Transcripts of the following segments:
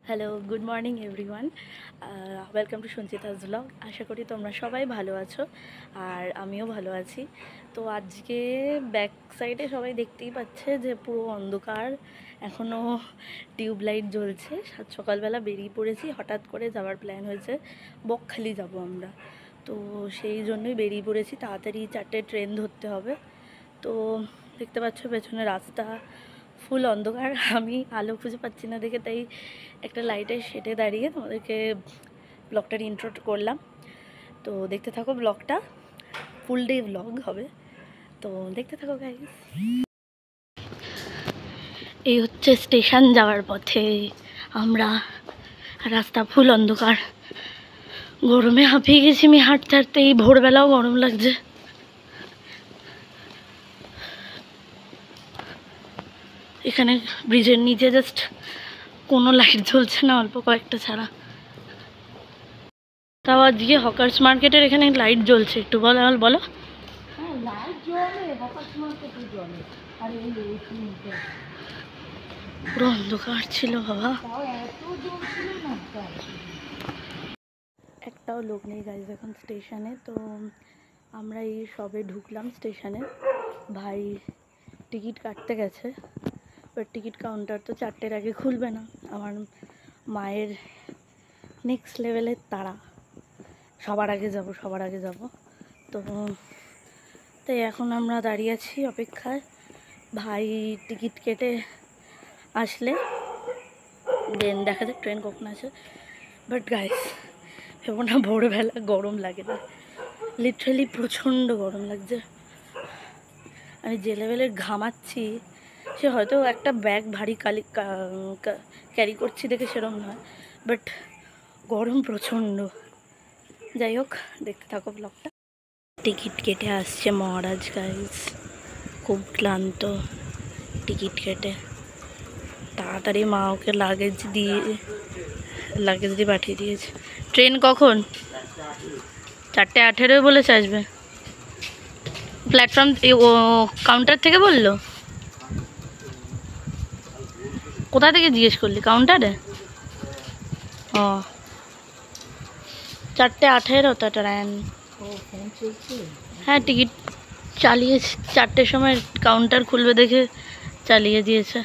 Hello, good morning everyone. Welcome to Sanchita's blog. আশা করি তোমরা সবাই ভালো আছো আর আমিও ভালো আছি। তো আজকে ব্যাক সাইডে সবাই দেখতেই পাচ্ছে যে পুরো অন্ধকার, এখনও টিউবলাইট জ্বলছে। সকালবেলা বেরিয়ে পড়েছি, হঠাৎ করে যাওয়ার প্ল্যান হয়েছে, বকখালি যাব আমরা। তো সেই জন্যই বেরিয়ে পড়েছি, তাড়াতাড়ি 4টে ট্রেন ধরতে হবে। তো দেখতে পাচ্ছ পেছনে রাস্তা ফুল অন্ধকার, আমি আলো খুঁজে পাচ্ছি না দেখে তাই একটা লাইটের শেডে দাঁড়িয়ে তোমাদেরকে ব্লগটার ইন্ট্রো করলাম। তো দেখতে থাকো ব্লগটা, ফুল ডে ব্লগ হবে, তো দেখতে থাকো গাইস। এই হচ্ছে স্টেশন যাওয়ার পথে আমরা, রাস্তা ফুল অন্ধকার, গরমে হাঁপিয়ে গেছি আমি হাঁটতে হাঁটতে। এই ভোরবেলাও গরম লাগছে। এখানে ব্রিজের নিচে জাস্ট কোনো লাইট জ্বলছে না, অল্প কয়েকটা ছাড়া। তাও আজকে হকার্স মার্কেটের এখানে লাইট জ্বলছে, একটু বলো বলো। পুরো অন্ধকার ছিল বাবা, একটাও লোক নেই গাইজ এখন স্টেশনে। তো আমরা এই সবে ঢুকলাম স্টেশনে। ভাই টিকিট কাটতে গেছে, বাট টিকিট কাউন্টার তো 4টের আগে খুলবে না। আমার মায়ের নেক্সট লেভেলের তাড়া, সবার আগে যাব সবার আগে যাব। তো তাই এখন আমরা দাঁড়িয়ে আছি অপেক্ষায়, ভাই টিকিট কেটে আসলে দেন দেখা যাক ট্রেন কখন আসে। বাট গাইস ভেবো না ভোরবেলা গরম লাগে না, লিটারালি প্রচণ্ড গরম লাগছে। আমি যে লেভেলের ঘামাচ্ছি, সে হয়তো একটা ব্যাগ ভারী ক্যারি করছি দেখে সেরকম নয়, বাট গরম প্রচণ্ড। যাই হোক, দেখতে থাকো ব্লগটা। টিকিট কেটে আসছে মহারাজ গাইস, খুব ক্লান্ত। টিকিট কেটে তাড়াতাড়ি মা ওকে লাগেজ দিয়ে পাঠিয়ে দিয়েছে। ট্রেন কখন? 4:18 বলেছে আসবে। প্ল্যাটফর্ম ও কাউন্টার থেকে বললো? কোথা থেকে জিজ্ঞেস করলি? কাউন্টারে? ও 4:18 তো ট্রেন। হ্যাঁ টিকিট চালিয়েছে, 4টের সময় কাউন্টার খুলবে দেখে চালিয়ে দিয়েছে।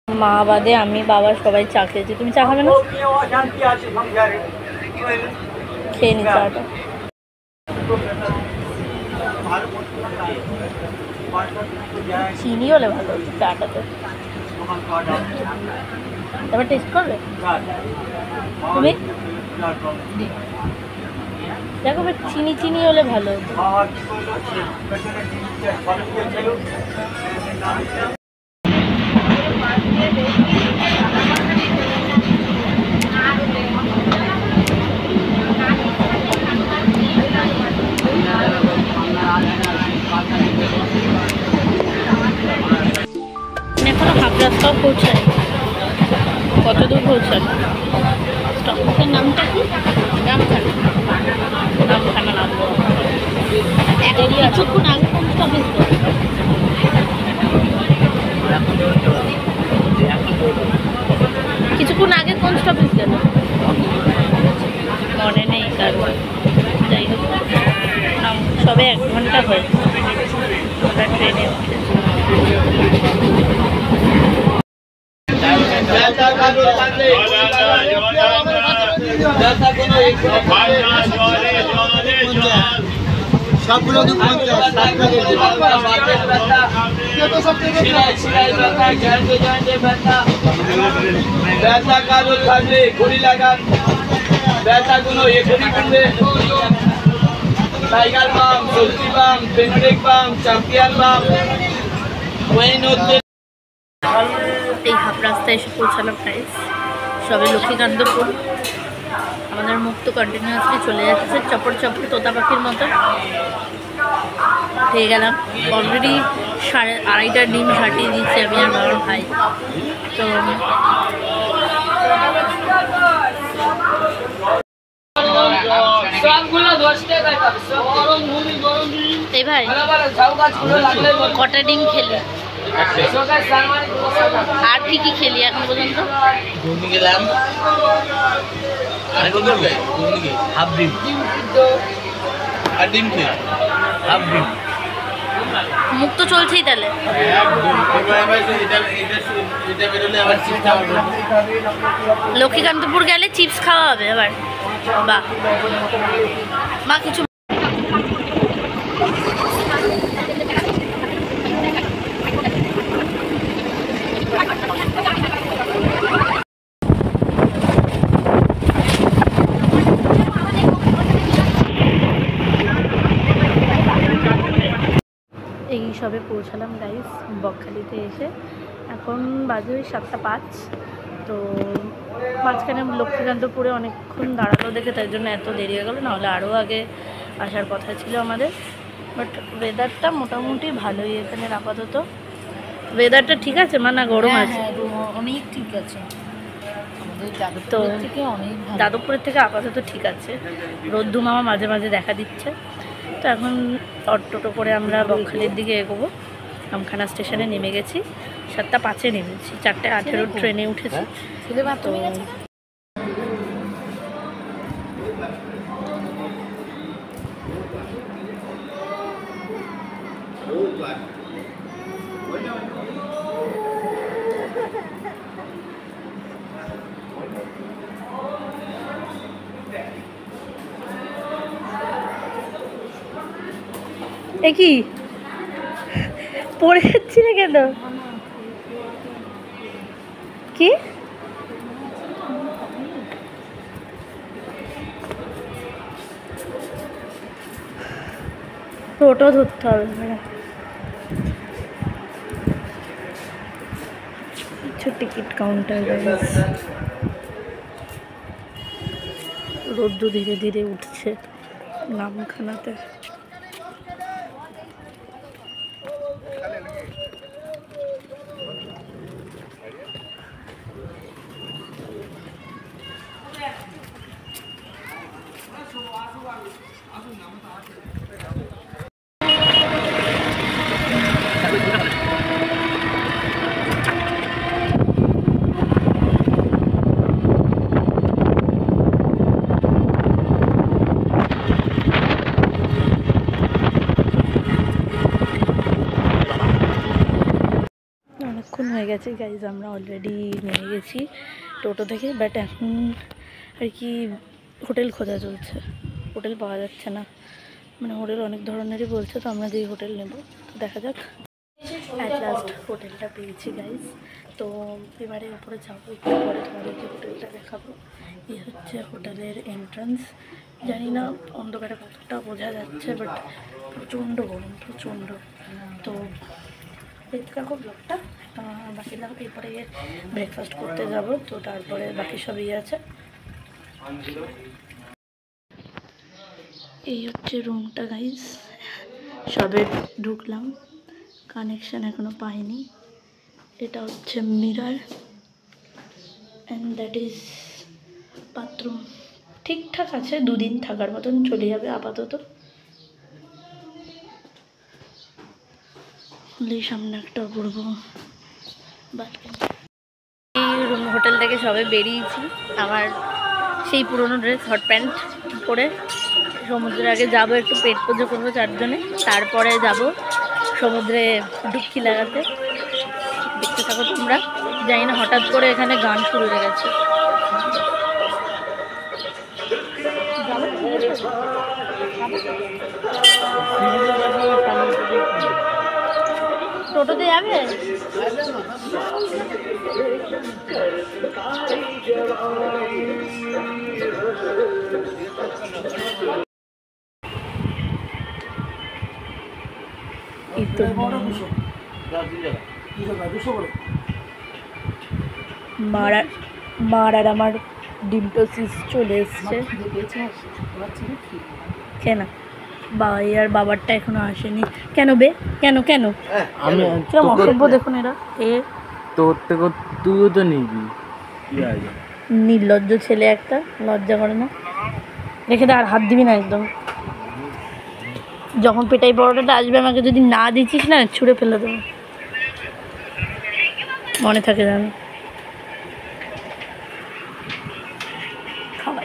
মা বাদে আমি, বাবা সবাই চা খেয়েছি। তুমি চা খাবে না? খেয়ে নি চাটা। চিনি হলে ভালো হতো চাটাতে। এবার টেস্ট করবে তুমি? দেখো চিনি চিনি হলে ভালো হতো। এখনো হাফ রাস্তাও পৌঁছায়, কত দূর পৌঁছানো? স্টপের নামটা কি? রামখানা। রামখানা নামবো। কিছুক্ষণ আগে কোন স্টপেজ? কিছুক্ষণ আগে কোন স্টপেজ গেল মনে নেই তারপর। যাই হোক, সবে 1 ঘন্টা হয়েছে আমরা ট্রেনে উঠেছি। সবগুলো টাইগার বাম, সবজি বাম, বেনডেক বাম, চ্যাম্পিয়ন বাম, এই হাফ রাস্তায় এসে পৌঁছালাম গাইস, সবে লক্ষ্মীকান্তপুর। আমাদের মুখ তো কন্টিনিউয়াসলি চলে যাচ্ছে চপর চপর তোতা পাখির মতো। পেয়ে গেলাম অলরেডি 2:30টা ডিম ঝাঁটিয়ে দিচ্ছি আমি আর বাবার ভাই। তো এই ভাই কটা ডিম খেলি আর কি কি খেলি এখন পর্যন্ত? হাফ ডিম আর ডিম খেয়ে হাফ ডিম। মুখ তো চলছেই তাহলে। লক্ষ্মীকান্তপুর গেলে চিপস খাওয়া হবে আবার। বাহ মা কিছু এই সবে পৌঁছালাম গাইস বকখালিতে এসে। এখন বাজে 7:05। তো মাঝখানে লক্ষ্মীকান্তপুরে অনেকক্ষণ দাঁড়ালো দেখে তাই জন্য এত দেরি হয়ে গেলো, নাহলে আরও আগে আসার কথা ছিল আমাদের। বাট ওয়েদারটা মোটামুটি ভালোই এখানে আপাতত। ওয়েদারটা ঠিক আছে না গরম আছে? অনেক ঠিক আছে, তো অনেক যাদবপুরের থেকে আপাতত ঠিক আছে। রোদ্দু মামা মাঝে মাঝে দেখা দিচ্ছে। তো এখন টোটো করে আমরা বকখালির দিকে এগোবো। আমখানা স্টেশনে নেমে গেছি, 7:05 নেমেছি, 4:18 ট্রেনে উঠেছি। তো এ কি পড়ে যাচ্ছি না কেন? কি টোটো ধরতে হবে না, কিছু টিকিট কাউন্টার। রোদ্দু ধীরে ধীরে উঠছে নামখানাতে। অনেকক্ষণ হয়ে গেছে গাইজ, আমরা অলরেডি নেমে গেছি টোটো থেকে। বাট এখন আর কি হোটেল খোঁজা চলছে, হোটেল পাওয়া যাচ্ছে না। মানে হোটেল অনেক ধরনেরই বলছে, তো আমরা যেই হোটেল নেব তো দেখা যাক। অ্যাট লাস্ট হোটেলটা পেয়েছি গাইজ। তো এবারে ওপরে যাবো, একটু পরে তোমাদেরকে হোটেলটা দেখাবো। এই হচ্ছে হোটেলের এন্ট্রান্স। জানি না অন্ধকারে কতটা বোঝা যাচ্ছে, বাট প্রচণ্ড গরম, প্রচণ্ড। তো দেখতে থাকো ব্লগটা। বাকি এরপরে ব্রেকফাস্ট করতে যাব, তো তারপরে বাকি সবই আছে। এই হচ্ছে রুমটা গাইজ, সবে ঢুকলাম, কানেকশান এখনো পাইনি। এটা হচ্ছে mirror and that is bathroom. ঠিকঠাক আছে, 2 দিন থাকার মতন চলে যাবে আপাতত। সামনে একটা অপূর্ব বাথরুম। এই রুম হোটেল থেকে সবে বেরিয়েছি, আমার সেই পুরনো ড্রেস হট প্যান্ট পরে সমুদ্রের আগে যাব, একটু পেট পুজো করবো 4 জনে, তারপরে যাব সমুদ্রে ডুবকি লাগাতে। দেখতে থাকো তোমরা। জানি না হঠাৎ করে এখানে গান শুরু হয়ে গেছে। টোটোতে যাবে? মার আর আমার ডিমটোসিস চলে এসছে। কেন বাবাই আর বাবারটা এখনো আসেনি কেন বে? কেন কেন আমি কিরম অসভ্য দেখুন এরা। তোর থেকে তুইও তো নিবি, নির্লজ্জ ছেলে একটা, লজ্জা করে না। রেখে দে, আর হাত দিবি না একদম। যখন পেটাই পরোটাটা আসবে আমাকে যদি না দিচ্ছিস না ছুঁড়ে ফেলে দেবো, মনে থাকে জানি। খাওয়া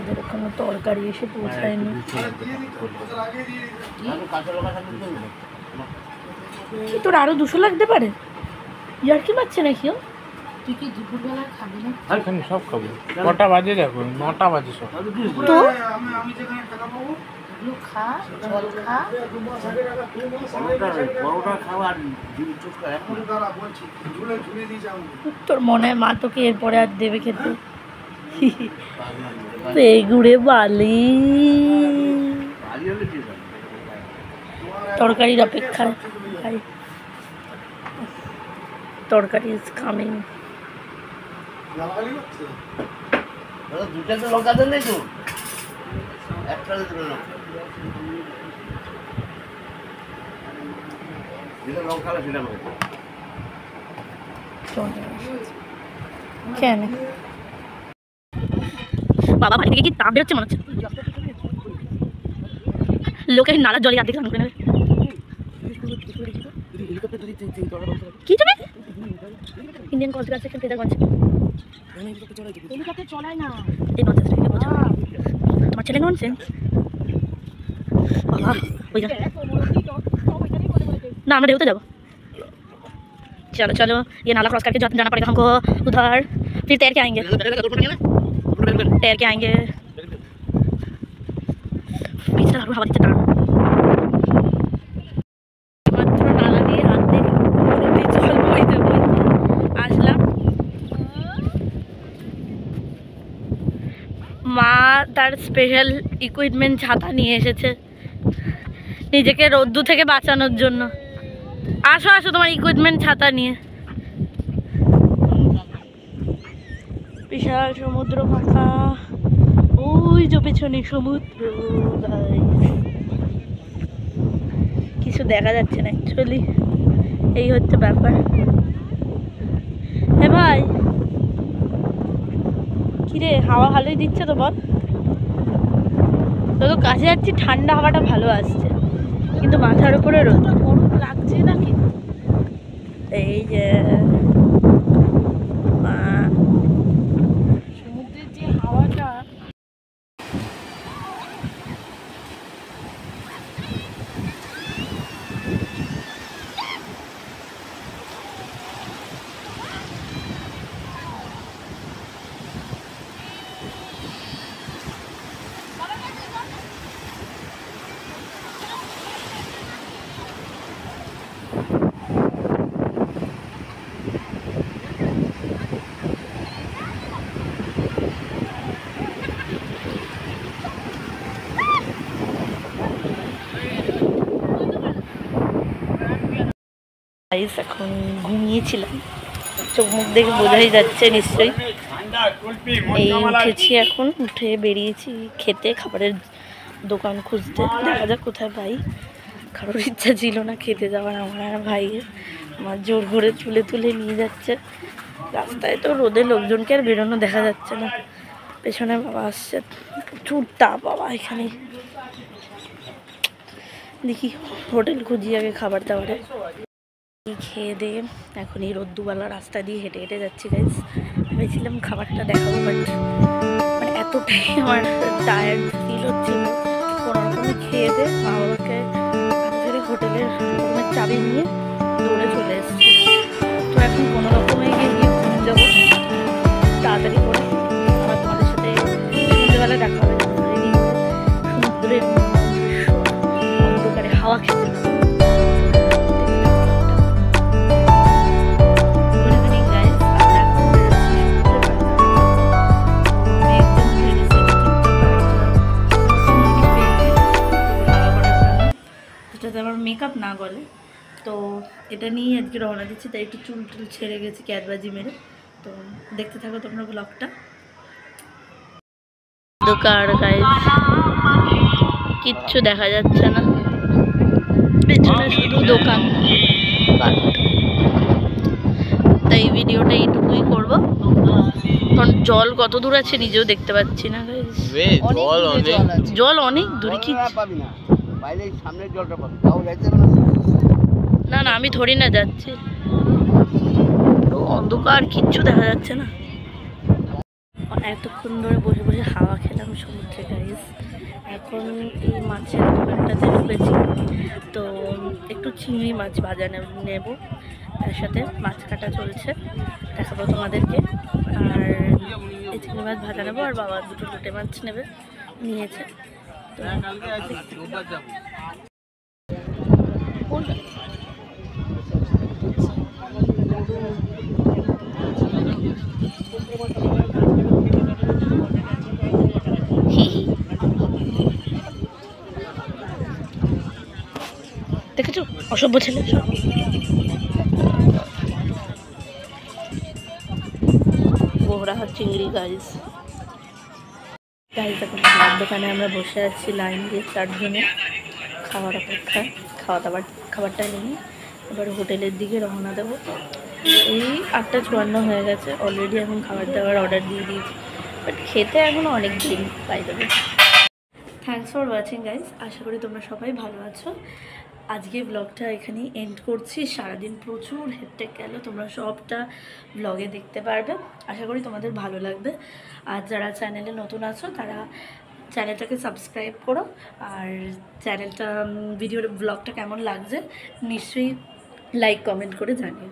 যাবে কোনো তরকারি এসে পৌঁছায়নি। কি তোর আরো 200 লাগতে পারে? ইয়ার কি পাচ্ছে নাকি? তুই কি দুপুরবেলা খাবি না? আমি সব খাবো। কটা বাজে দেখো, 9টা বাজে সব। তো এগুলো খা, জল খা। তোর মনে হয় মা তোকে এরপরে আর দেবে খেতে? পেগুড়ে বালি তরকারির অপেক্ষায় ভাই, তরকারি ইজ কামিং। দুটাতে লঙ্কা দেন নাই তো, একটা যেটা লঙ্কা সেটা কেন বাবা বাড়ি থেকে কি তাপ বেরোচ্ছে মনে হচ্ছে? লোকের নালার জলে আর্ধেক রান্না করে নেবে। কি তুমি ইন্ডিয়ান কলকাতা আছে একটা তেজাগঞ্জ চলায় না। এই ননসেন্স থেকে বলছো তোমার ছেলে ননসেন্স? বাবা ওই ना हम रेवते जाओ। चलो चलो ये नाला क्रॉस करके जाना पड़ेगा हमको उधर, फिर तैर के आएंगे, तैर के आएंगे। पीछे हवा दिखते मात्र नाला दिए हाथ দিয়ে চল বইতে বইতে আসলাম। মা তার স্পেশাল ইকুইপমেন্ট ছাতা নিয়ে এসেছে নিজেকে রোদ্দু থেকে বাঁচানোর জন্য। আসো আসো তোমার ইকুইপমেন্ট ছাতা নিয়ে। বিশাল সমুদ্র ফাঁকা, ওই যে পেছনে সমুদ্র, কিছু দেখা যাচ্ছে না অ্যাকচুয়ালি, এই হচ্ছে ব্যাপার। হ্যাঁ ভাই কিরে হাওয়া ভালোই দিচ্ছে তো বল? তো কাছে যাচ্ছি, ঠান্ডা হাওয়াটা ভালো আসছে কিন্তু মাথার উপরে রোদ গরম লাগছে নাকি? এই যে সমুদ্রের যে হাওয়াটা এখন ঘুমিয়েছিলাম, চোখ মুখ দেখে বোঝাই যাচ্ছে নিশ্চয়ই। এই উঠেছি, এখন উঠে বেরিয়েছি খেতে, খাবারের দোকান খুঁজতে। দেখা যাক কোথায় পাই। কারোর ইচ্ছা ছিল না খেতে যাওয়ার, আমার আর ভাইয়ের। আমার জোর করে তুলে তুলে নিয়ে যাচ্ছে। রাস্তায় তো রোদে লোকজনকে আর বেরোনো দেখা যাচ্ছে না। পেছনে বাবা আসছে, প্রচুর তাপ বাবা এখানে। দেখি হোটেল খুঁজি আগে খাবার দাবারে। খেয়ে দিয়ে এখন এই রোদ্দুওয়ালা রাস্তা দিয়ে হেঁটে হেঁটে যাচ্ছি গাইস। ভেবেছিলাম খাবারটা দেখাবো, বাট মানে এতটাই আমার টায়ার্ড ফিল হচ্ছিল, কোনোরকমে খেয়ে দিয়ে মা বাবাকে ফেরে হোটেলের রুমের চাবি নিয়ে দৌড়ে চলে এসেছি। তো এখন কোনো রকমে গিয়ে ঘুমিয়ে যাবো তাড়াতাড়ি করে। আবার তোমাদের সাথে সন্ধ্যেবেলা দেখা হবে সমুদ্রের অন্ধকারে হাওয়া খেতে। মেকআপ না গলে। তো এটা নিয়ে আজকে রওনা দিচ্ছি, তাই একটু চুল টুল ছেড়ে গেছি ক্যাটবাজি মেরে। তো দেখতে থাকো তোমরা ব্লগটা। দোকান গাইস, কিচ্ছু দেখা যাচ্ছে না, পেছনে শুধু দোকান। তাই ভিডিওটা এইটুকুই করবো, কারণ জল কত দূর আছে নিজেও দেখতে পাচ্ছি না গাইস। জল অনেক দূরে, কি পাবি না, বাইরে সামনের জলটা পাবি, তাও যাইতে হবে না। না আমি থরি না যাচ্ছি, অন্ধকার, কিচ্ছু দেখা যাচ্ছে না। এতক্ষণ ধরে বসে বসে হাওয়া খেলাম সমুদ্রে গাইস। এখন এই মাছের দোকানটাতে ঢুকেছি, তো একটু চিংড়ি মাছ ভাজা নেব, তার সাথে মাছ কাটা চলছে, দেখাবো তোমাদেরকে। আর এই চিংড়ি মাছ ভাজা নেবো, আর বাবা দুটো লোটে মাছ নিয়েছে। দেখেছো অসভ্য ছেলে সব। গোহরা চিংড়ি গাইস। এখন খাবার দোকানে আমরা বসে আছি লাইন দিয়ে 4 জনে, খাবার অপেক্ষা। খাবারটা নিয়ে এবার হোটেলের দিকে রওনা দেবো। এই 8:54 হয়ে গেছে, অলরেডি এখন খাবার দাবার অর্ডার দিয়ে দিয়েছি, বাট খেতে এখনও অনেক দিন পাই দেবে। থ্যাংকস ফর ওয়াচিং গাইজ, আশা করি তোমরা সবাই ভালো আছো। আজকে ব্লগটা এখানেই এন্ড করছি। সারাদিন প্রচুর হেডটেক গেল, তোমরা সবটা ব্লগে দেখতে পারবে, আশা করি তোমাদের ভালো লাগবে। আর যারা চ্যানেলে নতুন আছো তারা চ্যানেলটাকে সাবস্ক্রাইব করো, আর চ্যানেলটা ব্লগটা কেমন লাগছে নিশ্চয়ই লাইক কমেন্ট করে জানিও।